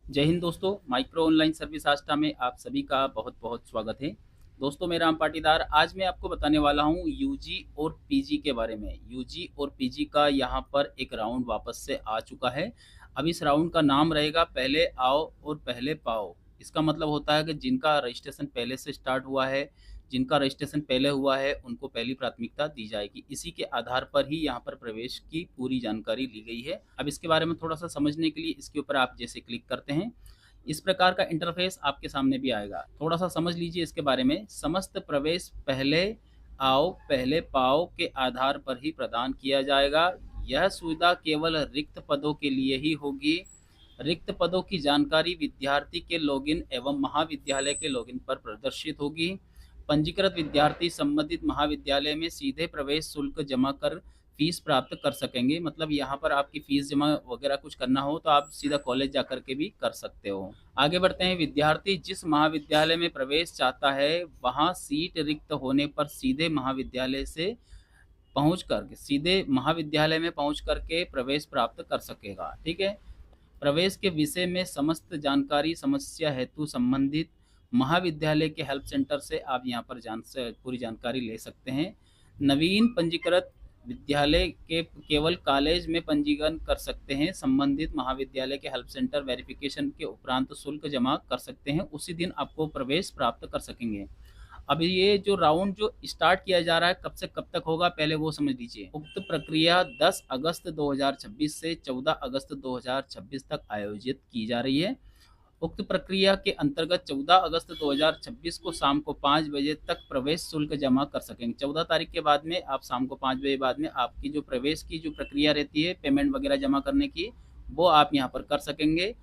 जय हिंद दोस्तों। Micro online service आस्था में आप सभी का बहुत बहुत स्वागत है। दोस्तों, मैं राम पाटीदार आज मैं आपको बताने वाला हूँ यूजी और पीजी के बारे में। यूजी और पीजी का यहाँ पर एक राउंड वापस से आ चुका है। अब इस राउंड का नाम रहेगा पहले आओ और पहले पाओ। इसका मतलब होता है कि जिनका रजिस्ट्रेशन पहले से स्टार्ट हुआ है, जिनका रजिस्ट्रेशन पहले हुआ है, उनको पहली प्राथमिकता दी जाएगी। इसी के आधार पर ही यहाँ पर प्रवेश की पूरी जानकारी ली गई है। अब इसके बारे में थोड़ा सा समझने के लिए इसके ऊपर आप जैसे क्लिक करते हैं, इस प्रकार का इंटरफेस आपके सामने भी आएगा। थोड़ा सा समझ लीजिए इसके बारे में। समस्त प्रवेश पहले आओ पहले पाओ के आधार पर ही प्रदान किया जाएगा। यह सुविधा केवल रिक्त पदों के लिए ही होगी। रिक्त पदों की जानकारी विद्यार्थी के लॉगिन एवं महाविद्यालय के लॉगिन पर प्रदर्शित होगी। पंजीकृत विद्यार्थी संबंधित महाविद्यालय में सीधे प्रवेश शुल्क जमा कर फीस प्राप्त कर सकेंगे। मतलब यहाँ पर आपकी फीस जमा वगैरह कुछ करना हो तो आप सीधा कॉलेज जाकर के भी कर सकते हो। आगे बढ़ते हैं। विद्यार्थी जिस महाविद्यालय में प्रवेश चाहता है वहाँ सीट रिक्त होने पर सीधे महाविद्यालय में पहुँच करके प्रवेश प्राप्त कर सकेगा। ठीक है। प्रवेश के विषय में समस्त जानकारी समस्या हेतु संबंधित महाविद्यालय के हेल्प सेंटर से आप यहाँ पर पूरी जानकारी ले सकते हैं। नवीन पंजीकृत विद्यालय के केवल कॉलेज में पंजीकरण कर सकते हैं। संबंधित महाविद्यालय के हेल्प सेंटर वेरिफिकेशन के उपरांत शुल्क जमा कर सकते हैं। उसी दिन आपको प्रवेश प्राप्त कर सकेंगे। अब ये जो राउंड जो स्टार्ट किया जा रहा है कब से कब तक होगा पहले वो समझ लीजिए। उक्त प्रक्रिया 10 अगस्त 2026 से 14 अगस्त 2026 तक आयोजित की जा रही है। उक्त प्रक्रिया के अंतर्गत 14 अगस्त 2026 को शाम को 5 बजे तक प्रवेश शुल्क जमा कर सकेंगे। 14 तारीख के बाद में आप शाम को 5 बजे बाद में आपकी जो प्रवेश की जो प्रक्रिया रहती है पेमेंट वगैरह जमा करने की, वो आप यहाँ पर कर सकेंगे।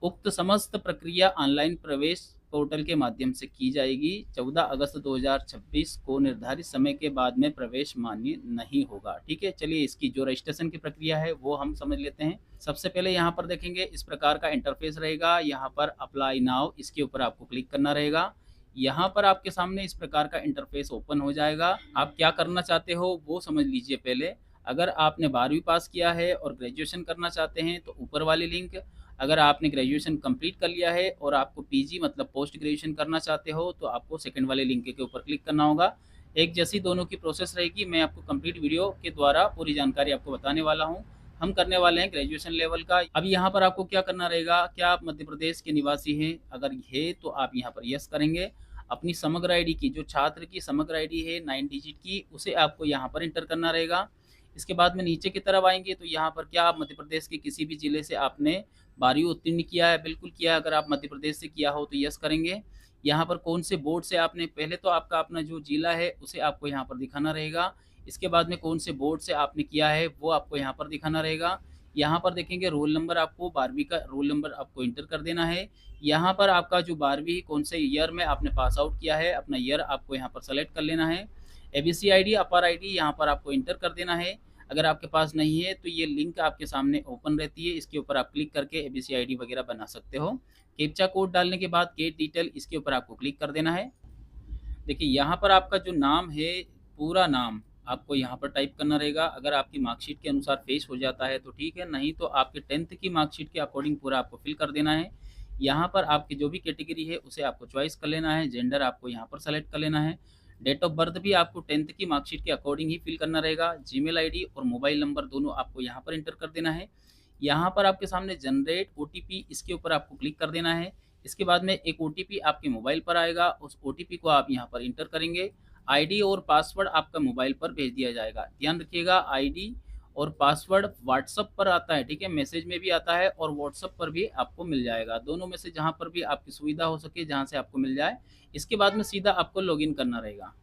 उक्त समस्त प्रक्रिया ऑनलाइन प्रवेश पोर्टल के माध्यम से की जाएगी। 14 अगस्त 2026 को निर्धारित समय के बाद में प्रवेश मान्य नहीं होगा। ठीक है। चलिए इसकी जो रजिस्ट्रेशन की प्रक्रिया है वो हम समझ लेते हैं। सबसे पहले यहाँ पर देखेंगे इस प्रकार का इंटरफेस रहेगा। यहाँ पर अप्लाई नाउ इसके ऊपर आपको क्लिक करना रहेगा। यहाँ पर आपके सामने इस प्रकार का इंटरफेस ओपन हो जाएगा। आप क्या करना चाहते हो वो समझ लीजिए पहले। अगर आपने 12वीं पास किया है और ग्रेजुएशन करना चाहते हैं तो ऊपर वाली लिंक, अगर आपने ग्रेजुएशन कंप्लीट कर लिया है और आपको पीजी मतलब पोस्ट ग्रेजुएशन करना चाहते हो तो आपको सेकंड वाले लिंक के ऊपर क्लिक करना होगा। एक जैसी दोनों की प्रोसेस रहेगी। मैं आपको कंप्लीट वीडियो के द्वारा पूरी जानकारी आपको बताने वाला हूँ। हम करने वाले हैं ग्रेजुएशन लेवल का। अब यहाँ पर आपको क्या करना रहेगा, क्या आप मध्य प्रदेश के निवासी हैं? अगर है तो आप यहाँ पर यस करेंगे। अपनी समग्र आईडी की, जो छात्र की समग्र आईडी है 9 डिजिट की, उसे आपको यहाँ पर इंटर करना रहेगा। इसके बाद में नीचे की तरफ आएंगे तो यहाँ पर क्या आप मध्य प्रदेश के किसी भी जिले से आपने 12वीं उत्तीर्ण किया है? बिल्कुल किया है। अगर आप मध्य प्रदेश से किया हो तो यस करेंगे। यहाँ पर कौन से बोर्ड से आपने, पहले तो आपका अपना जो जिला है उसे आपको यहाँ पर दिखाना रहेगा। इसके बाद में कौन से बोर्ड से आपने किया है वो आपको यहाँ पर दिखाना रहेगा। यहाँ पर देखेंगे रोल नंबर, आपको 12वीं का रोल नंबर आपको इंटर कर देना है। यहाँ पर आपका जो 12वीं कौन से ईयर में आपने पास आउट किया है, अपना ईयर आपको यहाँ पर सेलेक्ट कर लेना है। एबीसी आईडी, अपर आईडी यहाँ पर आपको इंटर कर देना है। अगर आपके पास नहीं है तो ये लिंक आपके सामने ओपन रहती है, इसके ऊपर आप क्लिक करके एबीसी आईडी वगैरह बना सकते हो। कैप्चा कोड डालने के बाद गेट डिटेल इसके ऊपर आपको क्लिक कर देना है। देखिए यहाँ पर आपका जो नाम है, पूरा नाम आपको यहाँ पर टाइप करना रहेगा। अगर आपकी मार्कशीट के अनुसार फेस हो जाता है तो ठीक है, नहीं तो आपके 10th की मार्कशीट के अकॉर्डिंग पूरा आपको फिल कर देना है। यहाँ पर आपकी जो भी कैटेगरी है उसे आपको चॉइस कर लेना है। जेंडर आपको यहाँ पर सेलेक्ट कर लेना है। डेट ऑफ बर्थ भी आपको 10th की मार्कशीट के अकॉर्डिंग ही फिल करना रहेगा। जीमेल आईडी और मोबाइल नंबर दोनों आपको यहाँ पर इंटर कर देना है। यहाँ पर आपके सामने जनरेट ओटीपी, इसके ऊपर आपको क्लिक कर देना है। इसके बाद में एक ओटीपी आपके मोबाइल पर आएगा, उस ओटीपी को आप यहाँ पर इंटर करेंगे। आईडी और पासवर्ड आपका मोबाइल पर भेज दिया जाएगा। ध्यान रखिएगा, आईडी और पासवर्ड व्हाट्सएप पर आता है। ठीक है, मैसेज में भी आता है और व्हाट्सएप पर भी आपको मिल जाएगा। दोनों में से जहाँ पर भी आपकी सुविधा हो सके, जहाँ से आपको मिल जाए। इसके बाद में सीधा आपको लॉगिन करना रहेगा।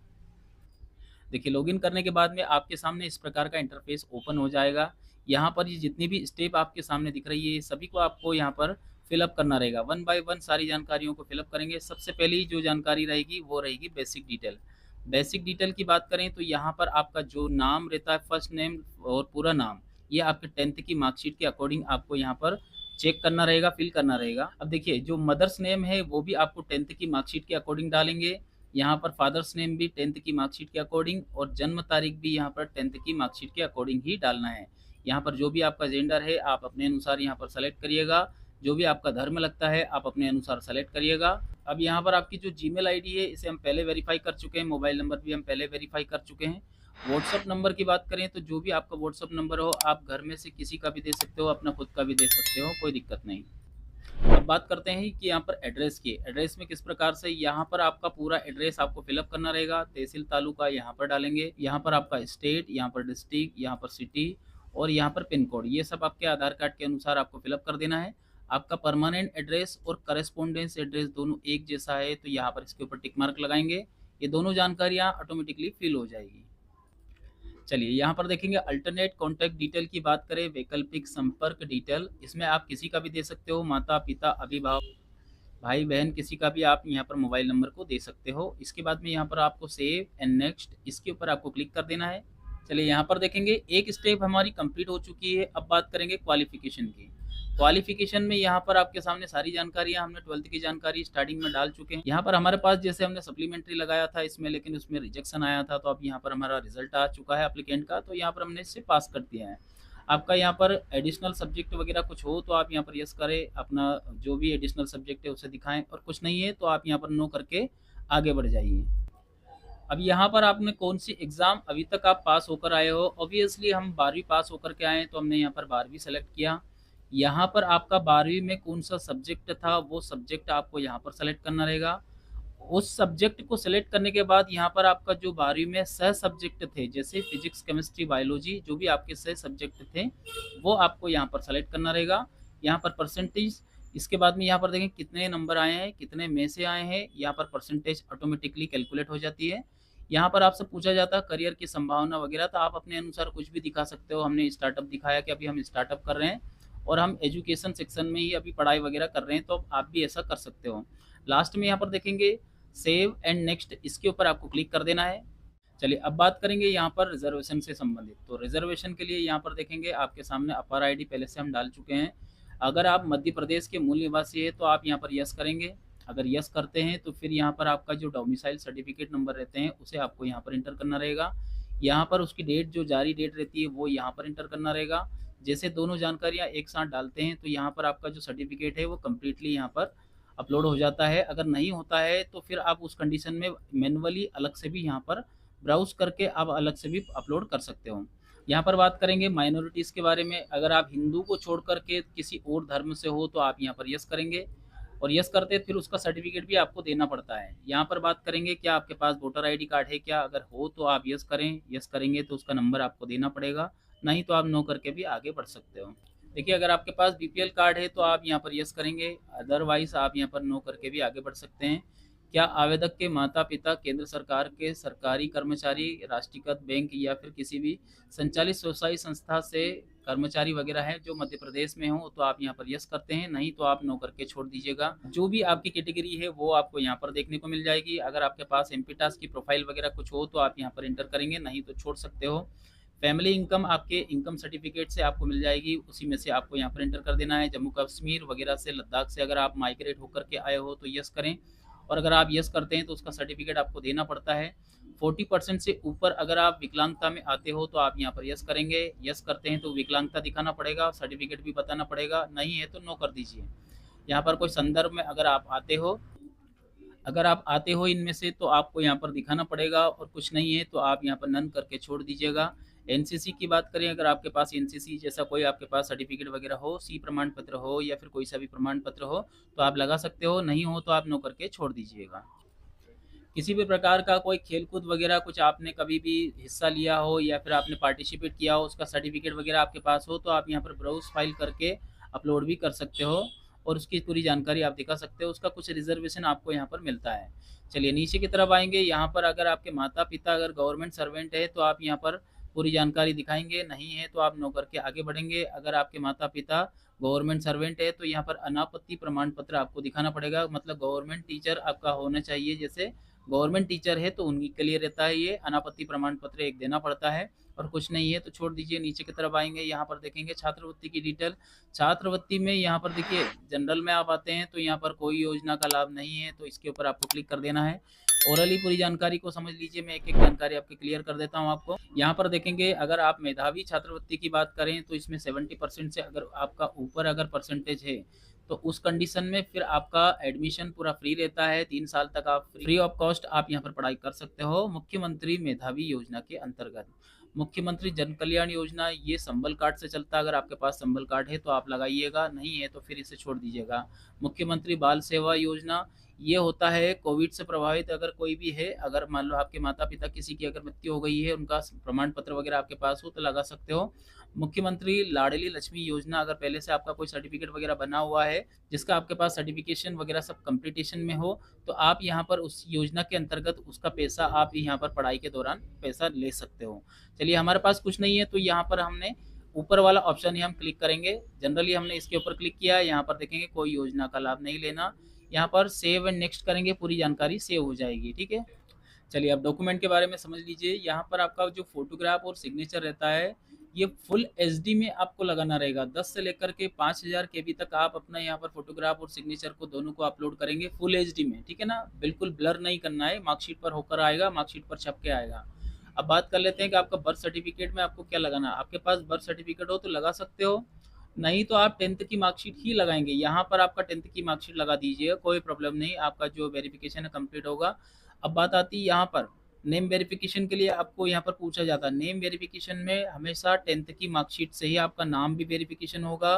देखिए लॉगिन करने के बाद में आपके सामने इस प्रकार का इंटरफेस ओपन हो जाएगा। यहाँ पर ये जितनी भी स्टेप आपके सामने दिख रही है सभी को आपको यहाँ पर फिलअप करना रहेगा। वन बाय वन सारी जानकारियों को फिलअप करेंगे। सबसे पहली जो जानकारी रहेगी वो रहेगी बेसिक डिटेल। बेसिक डिटेल की बात करें तो यहाँ पर आपका जो नाम रहता है, फर्स्ट नेम और पूरा नाम, ये आपके 10th की मार्कशीट के अकॉर्डिंग आपको यहाँ पर चेक करना रहेगा, फिल करना रहेगा। अब देखिए जो मदर्स नेम है वो भी आपको 10th की मार्कशीट के अकॉर्डिंग डालेंगे। यहाँ पर फादर्स नेम भी 10th की मार्कशीट के अकॉर्डिंग, और जन्म तारीख भी यहाँ पर 10th की मार्कशीट के अकॉर्डिंग ही डालना है। यहाँ पर जो भी आपका जेंडर है आप अपने अनुसार यहाँ पर सेलेक्ट करिएगा। जो भी आपका धर्म लगता है आप अपने अनुसार सेलेक्ट करिएगा। अब यहाँ पर आपकी जो जीमेल आईडी है इसे हम पहले वेरीफाई कर चुके हैं, मोबाइल नंबर भी हम पहले वेरीफाई कर चुके हैं। व्हाट्सअप नंबर की बात करें तो जो भी आपका व्हाट्सअप नंबर हो आप घर में से किसी का भी दे सकते हो, अपना खुद का भी दे सकते हो, कोई दिक्कत नहीं। अब बात करते हैं कि यहाँ पर एड्रेस की, एड्रेस में किस प्रकार से यहाँ पर आपका पूरा एड्रेस आपको फिलअप करना रहेगा। तहसील तालुका यहाँ पर डालेंगे, यहाँ पर आपका स्टेट, यहाँ पर डिस्ट्रिक्ट, यहाँ पर सिटी और यहाँ पर पिन कोड, ये सब आपके आधार कार्ड के अनुसार आपको फिलअप कर देना है। आपका परमानेंट एड्रेस और करेस्पॉन्डेंस एड्रेस दोनों एक जैसा है तो यहाँ पर इसके ऊपर टिक मार्क लगाएंगे, ये दोनों जानकारियाँ ऑटोमेटिकली फिल हो जाएगी। चलिए यहाँ पर देखेंगे अल्टरनेट कॉन्टैक्ट डिटेल की बात करें, वैकल्पिक संपर्क डिटेल, इसमें आप किसी का भी दे सकते हो, माता पिता अभिभावक भाई बहन किसी का भी आप यहाँ पर मोबाइल नंबर को दे सकते हो। इसके बाद में यहाँ पर आपको सेव एंड नेक्स्ट इसके ऊपर आपको क्लिक कर देना है। चलिए यहाँ पर देखेंगे एक स्टेप हमारी कंप्लीट हो चुकी है। अब बात करेंगे क्वालिफिकेशन की। क्वालिफिकेशन में यहाँ पर आपके सामने सारी जानकारियाँ, हमने 12th की जानकारी स्टार्टिंग में डाल चुके हैं। यहाँ पर हमारे पास जैसे हमने सप्लीमेंट्री लगाया था इसमें, लेकिन उसमें रिजेक्शन आया था, तो अब यहाँ पर हमारा रिजल्ट आ चुका है एप्लीकेंट का, तो यहाँ पर हमने इससे पास कर दिया है। आपका यहाँ पर एडिशनल सब्जेक्ट वगैरह कुछ हो तो आप यहाँ पर यस करें, अपना जो भी एडिशनल सब्जेक्ट है उसे दिखाएं, और कुछ नहीं है तो आप यहाँ पर नो करके आगे बढ़ जाइए। अब यहाँ पर आपने कौन सी एग्ज़ाम अभी तक आप पास होकर आए हो, ऑब्वियसली हम 12वीं पास होकर के आए हैं तो हमने यहाँ पर 12वीं सेलेक्ट किया। यहाँ पर आपका 12वीं में कौन सा सब्जेक्ट था वो सब्जेक्ट आपको यहाँ पर सेलेक्ट करना रहेगा। उस सब्जेक्ट को सेलेक्ट करने के बाद यहाँ पर आपका जो 12वीं में सह सब्जेक्ट थे, जैसे फिजिक्स केमिस्ट्री बायोलॉजी, जो भी आपके सह सब्जेक्ट थे वो आपको यहाँ पर सेलेक्ट करना रहेगा। यहाँ पर परसेंटेज, इसके बाद में यहाँ पर देखें कितने नंबर आए हैं, कितने में से आए हैं, यहाँ पर परसेंटेज ऑटोमेटिकली कैलकुलेट हो जाती है। यहाँ पर आपसे पूछा जाता है करियर की संभावना वगैरह, तो आप अपने अनुसार कुछ भी दिखा सकते हो। हमने स्टार्टअप दिखाया कि अभी हम स्टार्टअप कर रहे हैं और हम एजुकेशन सेक्शन में ही अभी पढ़ाई वगैरह कर रहे हैं, तो आप भी ऐसा कर सकते हो। लास्ट में यहाँ पर देखेंगे सेव एंड नेक्स्ट, इसके ऊपर आपको क्लिक कर देना है। चलिए अब बात करेंगे यहाँ पर रिजर्वेशन से संबंधित। तो रिजर्वेशन के लिए यहाँ पर देखेंगे आपके सामने अपर आईडी पहले से हम डाल चुके हैं। अगर आप मध्य प्रदेश के मूल निवासी है तो आप यहाँ पर यस करेंगे। अगर यस करते हैं तो फिर यहाँ पर आपका जो डोमिसाइल सर्टिफिकेट नंबर रहते हैं उसे आपको यहाँ पर इंटर करना रहेगा। यहाँ पर उसकी डेट, जो जारी डेट रहती है वो यहाँ पर इंटर करना रहेगा। जैसे दोनों जानकारियाँ एक साथ डालते हैं तो यहाँ पर आपका जो सर्टिफिकेट है वो कम्प्लीटली यहाँ पर अपलोड हो जाता है। अगर नहीं होता है तो फिर आप उस कंडीशन में मैनुअली अलग से भी यहाँ पर ब्राउज करके आप अलग से भी अपलोड कर सकते हो। यहाँ पर बात करेंगे माइनॉरिटीज़ के बारे में। अगर आप हिंदू को छोड़ करके किसी और धर्म से हो तो आप यहाँ पर यस करेंगे, और यस करते फिर उसका सर्टिफिकेट भी आपको देना पड़ता है। यहाँ पर बात करेंगे क्या आपके पास वोटर आईडी कार्ड है क्या, अगर हो तो आप यस करें, यस करेंगे तो उसका नंबर आपको देना पड़ेगा, नहीं तो आप नो करके भी आगे बढ़ सकते हो। देखिए अगर आपके पास बीपीएल कार्ड है तो आप यहाँ पर यस करेंगे, अदरवाइज आप यहाँ पर नो करके भी आगे बढ़ सकते हैं। क्या आवेदक के माता पिता केंद्र सरकार के सरकारी कर्मचारी, राष्ट्रीयकृत बैंक या फिर किसी भी संचालित व्यवसायी संस्था से कर्मचारी वगैरह हैं जो मध्य प्रदेश में हो, तो आप यहाँ पर यस करते हैं, नहीं तो आप नो करके छोड़ दीजिएगा। जो भी आपकी कैटेगरी है वो आपको यहाँ पर देखने को मिल जाएगी। अगर आपके पास एमपीटास की प्रोफाइल वगैरह कुछ हो तो आप यहाँ पर इंटर करेंगे, नहीं तो छोड़ सकते हो। फैमिली इनकम आपके इनकम सर्टिफिकेट से आपको मिल जाएगी, उसी में से आपको यहाँ पर एंटर कर देना है। जम्मू कश्मीर वगैरह से, लद्दाख से अगर आप माइग्रेट होकर के आए हो तो यस करें, और अगर आप यस करते हैं तो उसका सर्टिफिकेट आपको देना पड़ता है। 40% से ऊपर अगर आप विकलांगता में आते हो तो आप यहाँ पर यस करेंगे, यस करते हैं तो विकलांगता दिखाना पड़ेगा, सर्टिफिकेट भी बताना पड़ेगा, नहीं है तो नो कर दीजिए। यहाँ पर कोई संदर्भ में अगर आप आते हो इनमें से तो आपको यहाँ पर दिखाना पड़ेगा, और कुछ नहीं है तो आप यहाँ पर नन करके छोड़ दीजिएगा। एनसीसी की बात करें, अगर आपके पास एनसीसी जैसा कोई आपके पास सर्टिफिकेट वगैरह हो, सी प्रमाण पत्र हो या फिर कोई सा भी प्रमाण पत्र हो तो आप लगा सकते हो, नहीं हो तो आप नो करके छोड़ दीजिएगा। किसी भी प्रकार का कोई खेलकूद वगैरह कुछ आपने कभी भी हिस्सा लिया हो या फिर आपने पार्टिसिपेट किया हो, उसका सर्टिफिकेट वगैरह आपके पास हो तो आप यहाँ पर ब्राउज फाइल करके अपलोड भी कर सकते हो, और उसकी पूरी जानकारी आप दिखा सकते हो। उसका कुछ रिजर्वेशन आपको यहाँ पर मिलता है। चलिए नीचे की तरफ आएंगे। यहाँ पर अगर आपके माता पिता अगर गवर्नमेंट सर्वेंट है तो आप यहाँ पर पूरी जानकारी दिखाएंगे, नहीं है तो आप नो करके आगे बढ़ेंगे। अगर आपके माता पिता गवर्नमेंट सर्वेंट है तो यहाँ पर अनापत्ति प्रमाण पत्र आपको दिखाना पड़ेगा, मतलब गवर्नमेंट टीचर आपका होना चाहिए। जैसे गवर्नमेंट टीचर है तो उनके लिए रहता है ये अनापत्ति प्रमाण पत्र एक देना पड़ता है, और कुछ नहीं है तो छोड़ दीजिए। नीचे की तरफ आएंगे, यहाँ पर देखेंगे छात्रवृत्ति की डिटेल। छात्रवृत्ति में यहाँ पर देखिए जनरल में आप आते हैं तो यहाँ पर कोई योजना का लाभ नहीं है, तो इसके ऊपर आपको क्लिक कर देना है। ओरली पूरी जानकारी को समझ लीजिए, मैं एक एक जानकारी आपकी क्लियर कर देता हूँ आपको। यहाँ पर देखेंगे अगर आप मेधावी छात्रवृत्ति की बात करें तो इसमें 70% से अगर आपका ऊपर अगर परसेंटेज है तो उस कंडीशन में फिर आपका एडमिशन पूरा फ्री रहता है, 3 साल तक आप फ्री ऑफ कॉस्ट आप यहाँ पर पढ़ाई कर सकते हो मुख्यमंत्री मेधावी योजना के अंतर्गत। मुख्यमंत्री जन कल्याण योजना ये संबल कार्ड से चलता है, अगर आपके पास संबल कार्ड है तो आप लगाइएगा, नहीं है तो फिर इसे छोड़ दीजिएगा। मुख्यमंत्री बाल सेवा योजना ये होता है कोविड से प्रभावित अगर कोई भी है, अगर मान लो आपके माता-पिता किसी की अगर मृत्यु हो गई है, उनका प्रमाण पत्र वगैरह आपके पास हो तो लगा सकते हो। मुख्यमंत्री लाडली लक्ष्मी योजना अगर पहले से आपका कोई सर्टिफिकेट वगैरह बना हुआ है, जिसका आपके पास सर्टिफिकेशन वगैरह सब कंप्लीटेशन में हो, तो आप यहाँ पर उस योजना के अंतर्गत उसका पैसा आप यहाँ पर पढ़ाई के दौरान पैसा ले सकते हो। चलिए हमारे पास कुछ नहीं है तो यहाँ पर हमने ऊपर वाला ऑप्शन ही हम क्लिक करेंगे। जनरली हमने इसके ऊपर क्लिक किया, यहाँ पर देखेंगे कोई योजना का लाभ नहीं लेना। यहाँ पर सेव एंड नेक्स्ट करेंगे, पूरी जानकारी सेव हो जाएगी, ठीक है। चलिए अब डॉक्यूमेंट के बारे में समझ लीजिए। यहाँ पर आपका जो फोटोग्राफ और सिग्नेचर रहता है ये फुल एचडी में आपको लगाना रहेगा। 10 से लेकर के 5000 केबी तक आप अपना यहाँ पर फोटोग्राफ और सिग्नेचर को दोनों को अपलोड करेंगे फुल एचडी में, ठीक है ना। बिल्कुल ब्लर नहीं करना है, मार्कशीट पर होकर आएगा, मार्कशीट पर छप के आएगा। अब बात कर लेते हैं कि आपका बर्थ सर्टिफिकेट में आपको क्या लगाना है। आपके पास बर्थ सर्टिफिकेट हो तो लगा सकते हो, नहीं तो आप 10th की मार्कशीट ही लगाएंगे। यहाँ पर आपका 10th की मार्कशीट लगा दीजिए, कोई प्रॉब्लम नहीं, आपका जो वेरिफिकेशन है कंप्लीट होगा। अब बात आती है यहाँ पर नेम वेरिफिकेशन के लिए आपको यहाँ पर पूछा जाता है। नेम वेरिफिकेशन में हमेशा 10th की मार्कशीट से ही आपका नाम भी वेरिफिकेशन होगा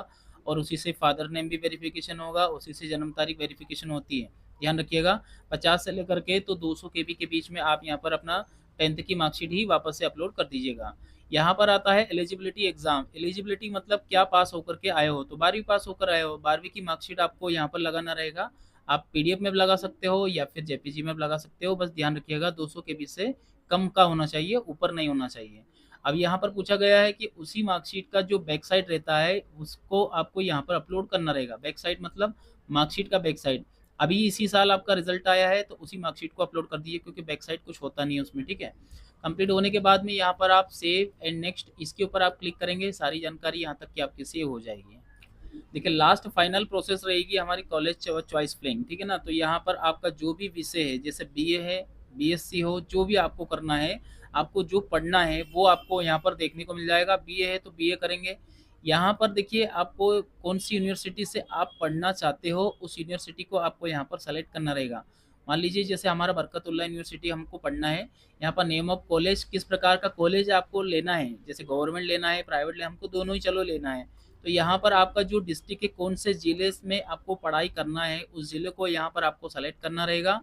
और उसी से फादर नेम भी वेरिफिकेशन होगा, उसी से जन्म तारीख वेरिफिकेशन होती है। ध्यान रखिएगा 50 से लेकर के तो 200 केबी के बीच में आप यहाँ पर अपना 10th की मार्कशीट ही वापस से अपलोड कर दीजिएगा। यहाँ पर आता है एलिजिबिलिटी एग्जाम। एलिजिबिलिटी मतलब क्या पास होकर के आए हो, तो 12वीं पास होकर आए हो, 12वीं की मार्कशीट आपको यहाँ पर लगाना रहेगा। आप पीडीएफ में भी लगा सकते हो या फिर जेपीजी में भी लगा सकते हो, बस ध्यान रखिएगा 200 केबी से कम का होना चाहिए, ऊपर नहीं होना चाहिए। अब यहाँ पर पूछा गया है कि उसी मार्कशीट का जो बैक साइड रहता है उसको आपको यहाँ पर अपलोड करना रहेगा। बैक साइड मतलब मार्कशीट का बैक साइड। अभी इसी साल आपका रिजल्ट आया है तो उसी मार्कशीट को अपलोड कर दीजिए, क्योंकि बैक साइड कुछ होता नहीं है उसमें, ठीक है। कंप्लीट होने के बाद में यहाँ पर आप सेव एंड नेक्स्ट इसके ऊपर आप क्लिक करेंगे, सारी जानकारी यहाँ तक की आपकी सेव हो जाएगी। देखिए लास्ट फाइनल प्रोसेस रहेगी हमारी कॉलेज चॉइस फिलिंग, ठीक है ना। तो यहाँ पर आपका जो भी विषय है, जैसे बीए है, बीएससी हो, जो भी आपको करना है, आपको जो पढ़ना है वो आपको यहाँ पर देखने को मिल जाएगा। बीए है तो बीए करेंगे। यहाँ पर देखिए आपको कौन सी यूनिवर्सिटी से आप पढ़ना चाहते हो उस यूनिवर्सिटी को आपको यहाँ पर सेलेक्ट करना रहेगा। मान लीजिए जैसे हमारा बरकतुल्लाह यूनिवर्सिटी हमको पढ़ना है, यहाँ पर नेम ऑफ कॉलेज किस प्रकार का कॉलेज आपको लेना है, जैसे गवर्नमेंट लेना है, प्राइवेट लेना, हमको दोनों ही चलो लेना है। तो यहाँ पर आपका जो डिस्ट्रिक्ट के कौन से ज़िले में आपको पढ़ाई करना है उस ज़िले को यहाँ पर आपको सेलेक्ट करना रहेगा।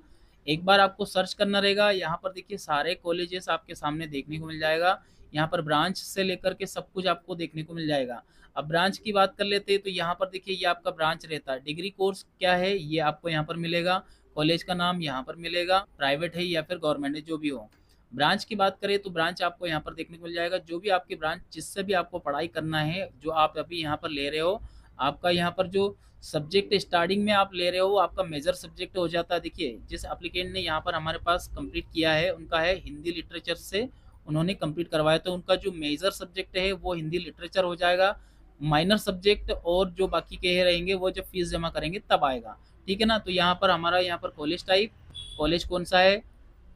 एक बार आपको सर्च करना रहेगा। यहाँ पर देखिए सारे कॉलेजेस आपके सामने देखने को मिल जाएगा। यहाँ पर ब्रांच से लेकर के सब कुछ आपको देखने को मिल जाएगा। अब ब्रांच की बात कर लेते हैं तो यहाँ पर देखिए ये आपका ब्रांच रहता है। डिग्री कोर्स क्या है ये आपको यहाँ पर मिलेगा, कॉलेज का नाम यहाँ पर मिलेगा, प्राइवेट है या फिर गवर्नमेंट है जो भी हो। ब्रांच की बात करें तो ब्रांच आपको यहाँ पर देखने को मिल जाएगा। जो भी आपकी ब्रांच जिससे भी आपको पढ़ाई करना है, जो आप अभी यहाँ पर ले रहे हो, आपका यहाँ पर जो सब्जेक्ट स्टार्टिंग में आप ले रहे हो आपका मेजर सब्जेक्ट हो जाता है। देखिए जिस एप्लीकेंट ने यहाँ पर हमारे पास कंप्लीट किया है उनका है हिंदी लिटरेचर से उन्होंने कंप्लीट करवाया, तो उनका जो मेजर सब्जेक्ट है वो हिंदी लिटरेचर हो जाएगा। माइनर सब्जेक्ट और जो बाकी के रहेंगे वो जब फीस जमा करेंगे तब आएगा, ठीक है ना। तो यहाँ पर हमारा यहाँ पर कॉलेज टाइप, कॉलेज कौन सा है,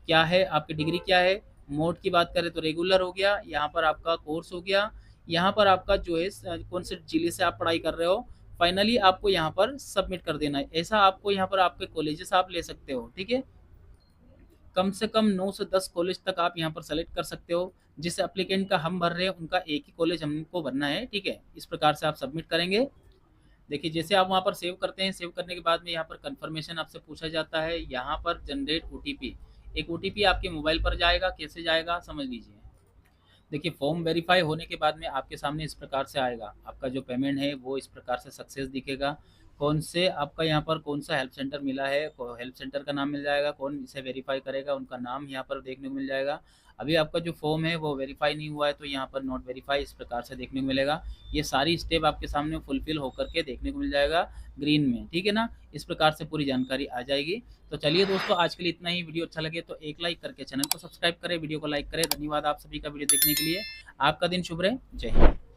क्या है, आपकी डिग्री क्या है। मोड की बात करें तो रेगुलर हो गया, यहाँ पर आपका कोर्स हो गया, यहाँ पर आपका जो है कौन से जिले से आप पढ़ाई कर रहे हो, फाइनली आपको यहाँ पर सबमिट कर देना है। ऐसा आपको यहाँ पर आपके कॉलेजेस आप ले सकते हो, ठीक है। कम से कम 9 से 10 कॉलेज तक आप यहाँ पर सेलेक्ट कर सकते हो। जिस एप्लीकेंट का हम भर रहे हैं उनका एक ही कॉलेज हमको भरना है, ठीक है। इस प्रकार से आप सबमिट करेंगे। देखिए जैसे आप वहाँ पर सेव करते हैं, सेव करने के बाद में यहाँ पर कंफर्मेशन आपसे पूछा जाता है। यहाँ पर जनरेट ओटीपी, एक ओटीपी आपके मोबाइल पर जाएगा। कैसे जाएगा समझ लीजिए। देखिए फॉर्म वेरीफाई होने के बाद में आपके सामने इस प्रकार से आएगा। आपका जो पेमेंट है वो इस प्रकार से सक्सेस दिखेगा। कौन से आपका यहाँ पर कौन सा हेल्प सेंटर मिला है, हेल्प सेंटर का नाम मिल जाएगा, कौन इसे वेरीफाई करेगा उनका नाम यहाँ पर देखने को मिल जाएगा। अभी आपका जो फॉर्म है वो वेरीफाई नहीं हुआ है तो यहाँ पर नॉट वेरीफाई इस प्रकार से देखने को मिलेगा। ये सारी स्टेप आपके सामने फुलफिल होकर के देखने को मिल जाएगा ग्रीन में, ठीक है ना। इस प्रकार से पूरी जानकारी आ जाएगी। तो चलिए दोस्तों आज के लिए इतना ही। वीडियो अच्छा लगे तो एक लाइक करके चैनल को सब्सक्राइब करें, वीडियो को लाइक करें। धन्यवाद आप सभी का वीडियो देखने के लिए। आपका दिन शुभ रहे। जय हिंद।